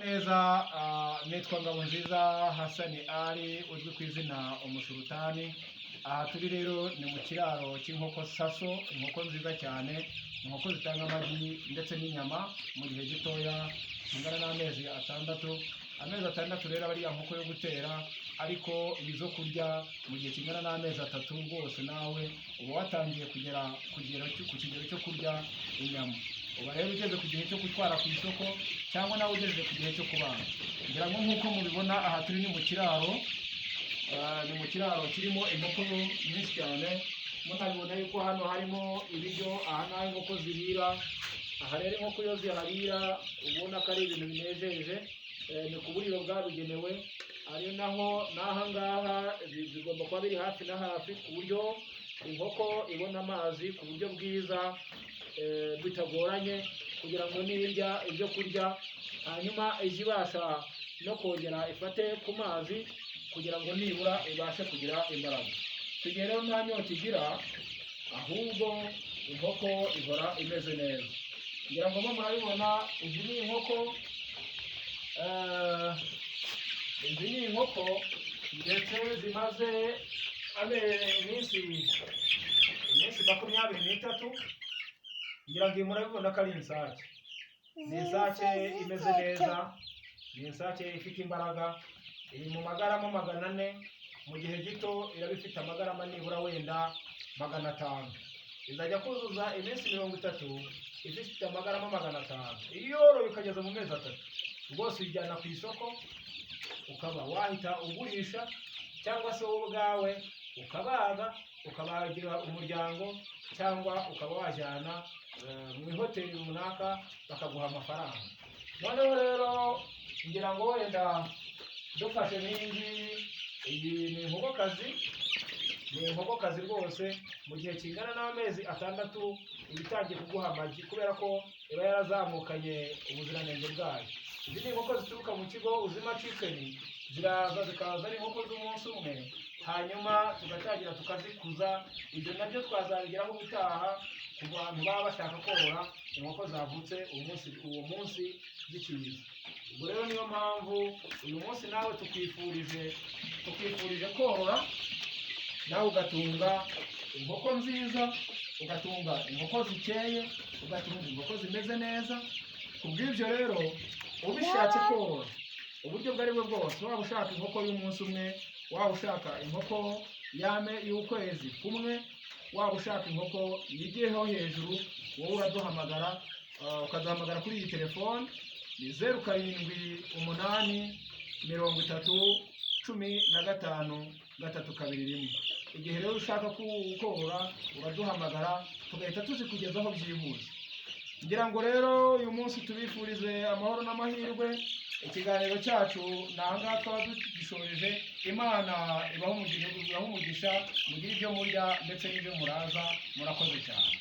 neza, nitwa Ngabonziza Hassan Ali uzwi ku izina Umusultani. Aha turi rero ni mu kiraro cy'inkoko saso, inkoko nziza cyane, inkoko zitanga amagi ndetse n'inyama mu gihe gitoya kingana n'amezi atandatu. Amezi atandatu rero aba ari ya nkoko yo gutera, ariko izo kurya mu gihe kingana n'amezi atatu rwose nawe uba watangiye kugera ku kigero cyo kurya inyama. Uba rero ugeze ku gihe cyo gutwara ku isoko, cyangwa nawe ugeze ku gihe cyo kubaga. Ngira ngo nk'uko mubibona aha turi ni mu kiraro, kirimo inkoko nyinshi cyane. Murabibona yuko hano harimo ibiryo, aha naho inkoko zirira. Aha rero inkoko iyo ziharira ubona ko ari ibintu binejeje, ni ku buriro bwabugenewe. Ari naho n'aha ngaha bigomba kuba biri hafi na hafi, ku buryo inkoko ibona amazi ku buryo bwiza bitagoranye, kugira ngo nirya ibyo kurya hanyuma ijye ibasha no kongera ifate ku mazi, kugira ngo nibura ibashe kugira imbaraga. Tugiye rero nta nyota igira, ahubwo inkoko ihora imeze neza. Ngira ngo murabibona, izi ni inkoko ndetse zimaze iminsi 23. Ngira ngo murabibona ko ari insake. Ni insake imeze neza, ni insake ifite imbaraga, iri mu magarama 400. Mu gihe gito iraba ifite amagarama nibura wenda 500. Izajya kuzuza iminsi 30 ifite amagarama 500. Iyo yoroye ikageza mu mezi 3, rwose uyijyana ku isoko ukaba wahita ugurisha, cyangwa se wowe ubwawe ukabaga ukabagira umuryango, cyangwa ukaba wajyana mu ihoteli runaka bakaguha amafaranga. Noneho rero ngira ngo wenda dufashe iyi ni inkokokazi rwose. Mu gihe kingana n'amezi 6 iba itangiye kuguha amagi, kubera ko iba yarazamukanye ubuziranenge bwayo. Izi ni inkoko zituruka mu kigo Uzima Chicken, ziraza zikaza ari inkoko z'umunsi umwe, hanyuma tugatangira tukazikuza. Ibyo nabyo twazabigeraho ubutaha ku bantu baba bashaka korora inkoko zavutse uwo munsi zikiza. Ubwo rero niyo mpamvu uyu munsi nawe tukwifurije korora, nawe ugatunga inkoko nziza, ugatunga inkoko zikeye, ugatunga inkoko zimeze neza. Kubw'ibyo rero ubishatse korora uburyo bwo ari bwo bwose, waba ushaka inkoko y'umunsi umwe, waba ushaka inkoko y'ukwezi kumwe, waba ushaka inkoko yigiyeho hejuru, wowe uraduhamagara, ukaduhamagara kuri iyi telefone ni 07 8 30 15 321. Igihe rero ushaka korora uraduhamagara, tugahita tuzikugezaho byihuse. Ngira ngo rero uyu munsi tubifurize amahoro n'amahirwe. Ikiganiro cyacu nanga twaba dugishoreje. Imana ibaho umugisha, mugire ibyo murya ndetse n'ibyo muraza. Murakoze cyane.